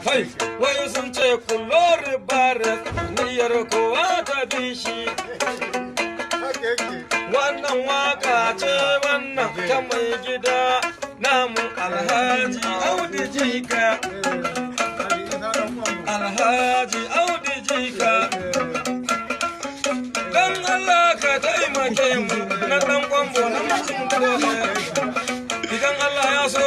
Hai, wai sun ce kulor barak niyyar kowa ta bishi. Wannan waka ce wannan ta mai gida namu Alhaji Audu Jika. Alhaji Audu Jika. Dan Allah ka taimake mu na ɗan kwambo na mutum dole. Idan Allah ya so